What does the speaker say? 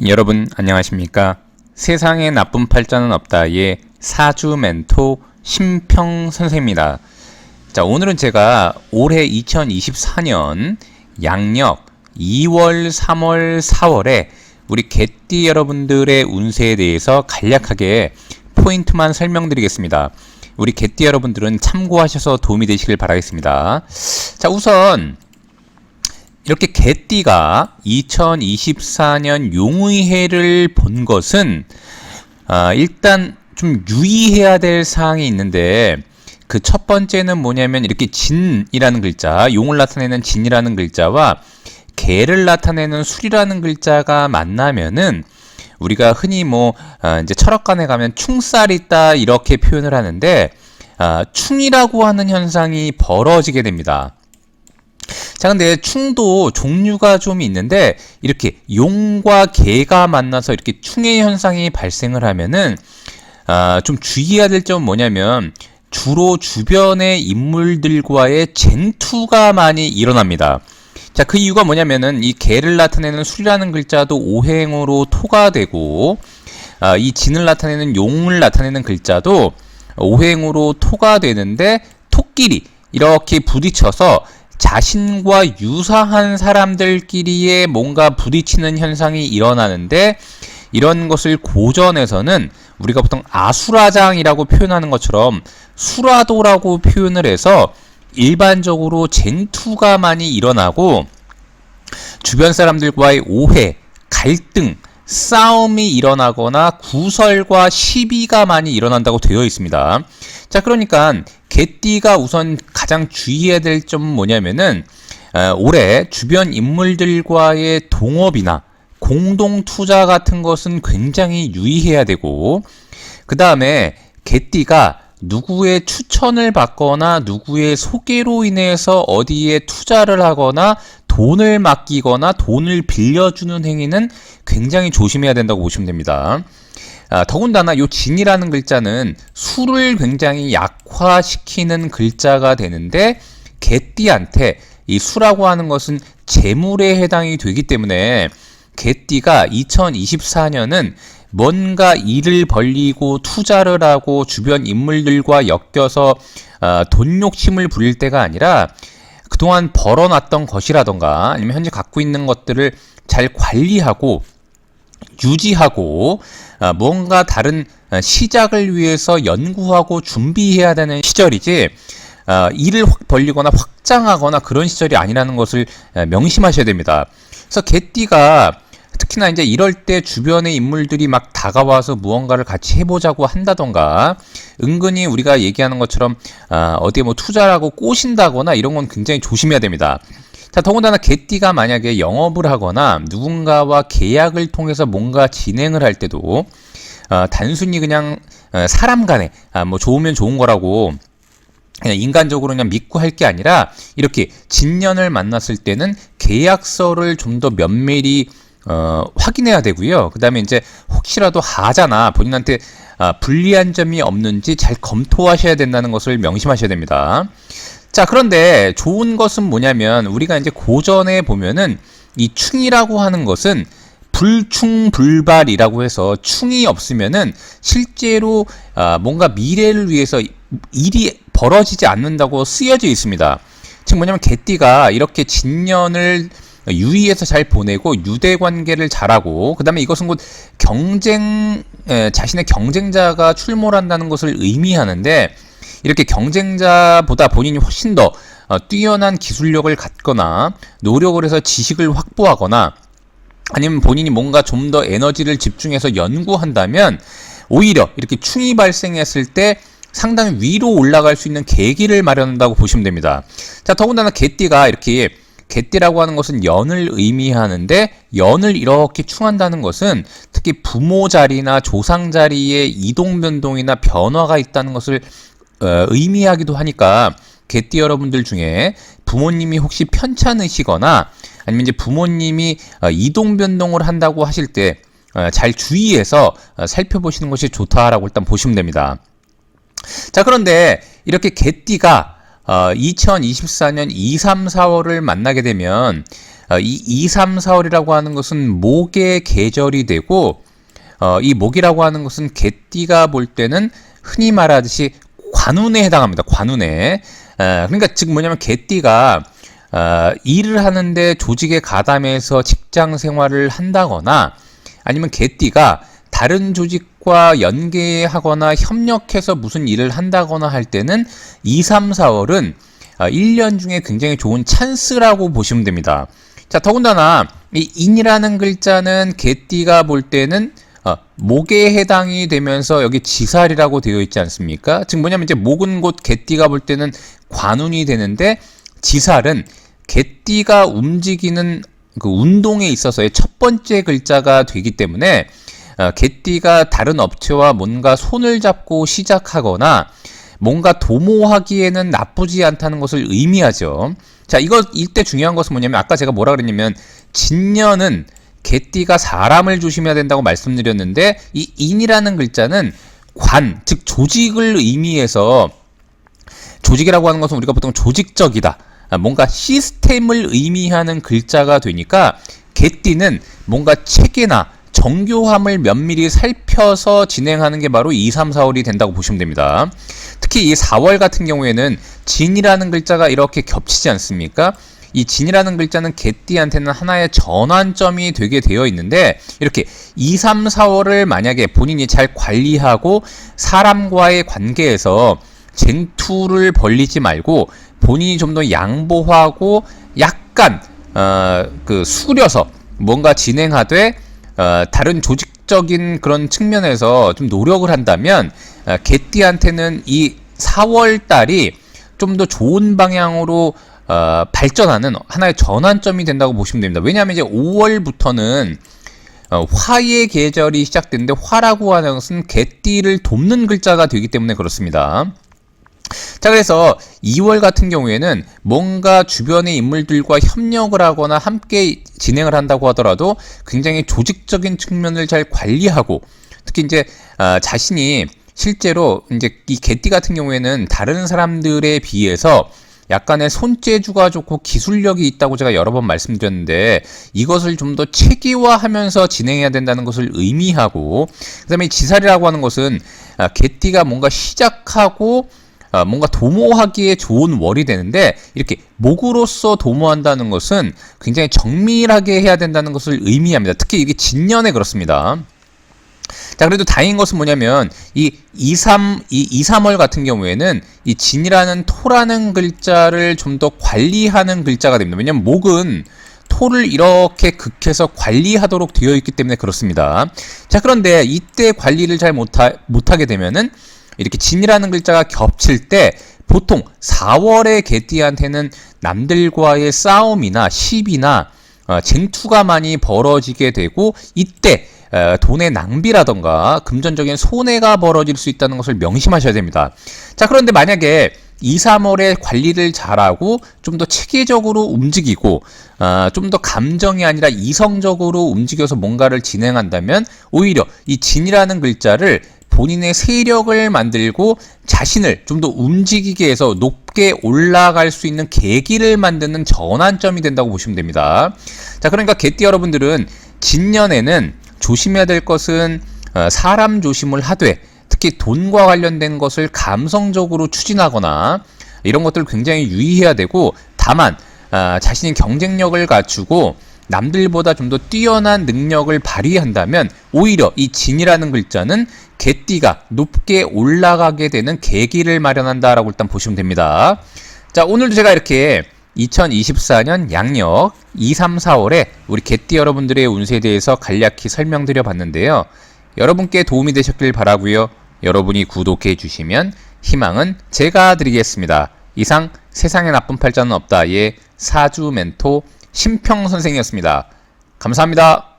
여러분 안녕하십니까? 세상에 나쁜 팔자는 없다의 사주 멘토 심평 선생입니다. 자, 오늘은 제가 올해 2024년 양력 2월, 3월, 4월에 우리 개띠 여러분들의 운세에 대해서 간략하게 포인트만 설명드리겠습니다. 우리 개띠 여러분들은 참고하셔서 도움이 되시길 바라겠습니다. 자, 우선 이렇게 개띠가 2024년 용의해를 본 것은 일단 좀 유의해야 될 사항이 있는데, 그 첫 번째는 뭐냐면 이렇게 진이라는 글자, 용을 나타내는 진이라는 글자와 개를 나타내는 술이라는 글자가 만나면은 우리가 흔히 이제 철학관에 가면 충살 있다 이렇게 표현을 하는데, 충이라고 하는 현상이 벌어지게 됩니다. 자, 근데 충도 종류가 좀 있는데, 이렇게 용과 개가 만나서 이렇게 충의 현상이 발생을 하면은 좀 주의해야 될 점은 뭐냐면 주로 주변의 인물들과의 쟁투가 많이 일어납니다. 자, 그 이유가 뭐냐면은 이 개를 나타내는 술이라는 글자도 오행으로 토가 되고, 이 진을 나타내는 용을 나타내는 글자도 오행으로 토가 되는데, 토끼리 이렇게 부딪혀서 자신과 유사한 사람들끼리의 뭔가 부딪히는 현상이 일어나는데, 이런 것을 고전에서는 우리가 보통 아수라장이라고 표현하는 것처럼 수라도라고 표현을 해서 일반적으로 쟁투가 많이 일어나고 주변 사람들과의 오해, 갈등, 싸움이 일어나거나 구설과 시비가 많이 일어난다고 되어 있습니다. 자, 그러니까 개띠가 우선 가장 주의해야 될 점은 뭐냐면은 올해 주변 인물들과의 동업이나 공동 투자 같은 것은 굉장히 유의해야 되고, 그 다음에 개띠가 누구의 추천을 받거나 누구의 소개로 인해서 어디에 투자를 하거나 돈을 맡기거나 돈을 빌려주는 행위는 굉장히 조심해야 된다고 보시면 됩니다. 더군다나 요 진이라는 글자는 수를 굉장히 약화시키는 글자가 되는데, 개띠한테 이 수라고 하는 것은 재물에 해당이 되기 때문에 개띠가 2024년은 뭔가 일을 벌리고 투자를 하고 주변 인물들과 엮여서 돈 욕심을 부릴 때가 아니라 그동안 벌어놨던 것이라던가 아니면 현재 갖고 있는 것들을 잘 관리하고 유지하고 뭔가 다른 시작을 위해서 연구하고 준비해야 되는 시절이지, 일을 확 벌리거나 확장하거나 그런 시절이 아니라는 것을 명심하셔야 됩니다. 그래서 개띠가 특히나 이제 이럴 때 주변의 인물들이 막 다가와서 무언가를 같이 해보자고 한다던가, 은근히 우리가 얘기하는 것처럼 어디에 투자라고 꼬신다거나 이런 건 굉장히 조심해야 됩니다. 자, 더군다나 개띠가 만약에 영업을 하거나 누군가와 계약을 통해서 뭔가 진행을 할 때도 단순히 그냥 사람 간에 좋으면 좋은 거라고 그냥 인간적으로 그냥 믿고 할 게 아니라, 이렇게 진년을 만났을 때는 계약서를 좀 더 면밀히 확인해야 되고요. 그 다음에 이제 혹시라도 하자나 본인한테 불리한 점이 없는지 잘 검토하셔야 된다는 것을 명심하셔야 됩니다. 자, 그런데 좋은 것은 뭐냐면 우리가 이제 고전에 보면은 이 충이라고 하는 것은 불충불발이라고 해서 충이 없으면은 실제로 뭔가 미래를 위해서 일이 벌어지지 않는다고 쓰여져 있습니다. 즉 뭐냐면 개띠가 이렇게 진년을 유의해서 잘 보내고 유대관계를 잘하고, 그 다음에 이것은 곧 자신의 경쟁자가 출몰한다는 것을 의미하는데, 이렇게 경쟁자보다 본인이 훨씬 더 뛰어난 기술력을 갖거나 노력을 해서 지식을 확보하거나 아니면 본인이 뭔가 좀 더 에너지를 집중해서 연구한다면 오히려 이렇게 충이 발생했을 때 상당히 위로 올라갈 수 있는 계기를 마련한다고 보시면 됩니다. 자, 더군다나 개띠가 이렇게, 개띠라고 하는 것은 연을 의미하는데, 연을 이렇게 충한다는 것은 특히 부모 자리나 조상 자리에 이동 변동이나 변화가 있다는 것을 의미하기도 하니까, 개띠 여러분들 중에 부모님이 혹시 편찮으시거나 아니면 이제 부모님이 이동 변동을 한다고 하실 때 잘 주의해서 살펴보시는 것이 좋다라고 일단 보시면 됩니다. 자, 그런데 이렇게 개띠가 2024년 2, 3, 4월을 만나게 되면 이 2, 3, 4월이라고 하는 것은 목의 계절이 되고 이 목이라고 하는 것은 개띠가 볼 때는 흔히 말하듯이 관운에 해당합니다. 관운에. 그러니까 즉 뭐냐면 개띠가 일을 하는데 조직에 가담해서 직장 생활을 한다거나 아니면 개띠가 다른 조직과 연계하거나 협력해서 무슨 일을 한다거나 할 때는 2, 3, 4월은 1년 중에 굉장히 좋은 찬스라고 보시면 됩니다. 자, 더군다나 이 인이라는 글자는 개띠가 볼 때는 목에 해당이 되면서 여기 지살이라고 되어 있지 않습니까? 즉 뭐냐면 이제 목은 곧 개띠가 볼 때는 관운이 되는데 지살은 개띠가 움직이는 그 운동에 있어서의 첫 번째 글자가 되기 때문에 개띠가 다른 업체와 뭔가 손을 잡고 시작하거나 뭔가 도모하기에는 나쁘지 않다는 것을 의미하죠. 자, 이때 중요한 것은 뭐냐면 아까 제가 뭐라 그랬냐면 진년은 개띠가 사람을 조심해야 된다고 말씀드렸는데 이 인이라는 글자는 관, 즉 조직을 의미해서 조직이라고 하는 것은 우리가 보통 조직적이다. 뭔가 시스템을 의미하는 글자가 되니까 개띠는 뭔가 체계나 정교함을 면밀히 살펴서 진행하는 게 바로 2, 3, 4월이 된다고 보시면 됩니다. 특히 이 4월 같은 경우에는 진이라는 글자가 이렇게 겹치지 않습니까? 이 진이라는 글자는 개띠한테는 하나의 전환점이 되게 되어 있는데 이렇게 2, 3, 4월을 만약에 본인이 잘 관리하고 사람과의 관계에서 쟁투를 벌리지 말고 본인이 좀 더 양보하고 약간 수그려서 뭔가 진행하되 다른 조직적인 그런 측면에서 좀 노력을 한다면 개띠한테는 이 4월 달이 좀 더 좋은 방향으로 발전하는 하나의 전환점이 된다고 보시면 됩니다. 왜냐하면 이제 5월부터는 화의 계절이 시작되는데 화라고 하는 것은 개띠를 돕는 글자가 되기 때문에 그렇습니다. 자, 그래서 2월 같은 경우에는 뭔가 주변의 인물들과 협력을 하거나 함께 진행을 한다고 하더라도 굉장히 조직적인 측면을 잘 관리하고 특히 이제 자신이 실제로 이제 이 개띠 같은 경우에는 다른 사람들에 비해서 약간의 손재주가 좋고 기술력이 있다고 제가 여러 번 말씀드렸는데 이것을 좀 더 체계화하면서 진행해야 된다는 것을 의미하고 그다음에 지살이라고 하는 것은 개띠가 뭔가 시작하고 뭔가 도모하기에 좋은 월이 되는데 이렇게 목으로서 도모한다는 것은 굉장히 정밀하게 해야 된다는 것을 의미합니다. 특히 이게 진년에 그렇습니다. 자, 그래도 다행인 것은 뭐냐면 이 2, 3월 같은 경우에는 이 진이라는 토라는 글자를 좀 더 관리하는 글자가 됩니다. 왜냐면 목은 토를 이렇게 극해서 관리하도록 되어 있기 때문에 그렇습니다. 자, 그런데 이때 관리를 잘 못하게 되면은 이렇게 진이라는 글자가 겹칠 때 보통 4월의 개띠한테는 남들과의 싸움이나 시비나 쟁투가 많이 벌어지게 되고 이때 돈의 낭비라던가 금전적인 손해가 벌어질 수 있다는 것을 명심하셔야 됩니다. 자, 그런데 만약에 2, 3월에 관리를 잘하고 좀 더 체계적으로 움직이고 좀 더 감정이 아니라 이성적으로 움직여서 뭔가를 진행한다면 오히려 이 진이라는 글자를 본인의 세력을 만들고 자신을 좀 더 움직이게 해서 높게 올라갈 수 있는 계기를 만드는 전환점이 된다고 보시면 됩니다. 자, 그러니까 개띠 여러분들은 진년에는 조심해야 될 것은 사람 조심을 하되 특히 돈과 관련된 것을 감성적으로 추진하거나 이런 것들을 굉장히 유의해야 되고 다만 자신이 경쟁력을 갖추고 남들보다 좀 더 뛰어난 능력을 발휘한다면 오히려 이 진이라는 글자는 개띠가 높게 올라가게 되는 계기를 마련한다라고 일단 보시면 됩니다. 자, 오늘도 제가 이렇게 2024년 양력 2, 3, 4월에 우리 개띠 여러분들의 운세에 대해서 간략히 설명드려 봤는데요. 여러분께 도움이 되셨길 바라고요. 여러분이 구독해 주시면 희망은 제가 드리겠습니다. 이상 세상에 나쁜 팔자는 없다의 사주 멘토 심평 선생이었습니다. 감사합니다.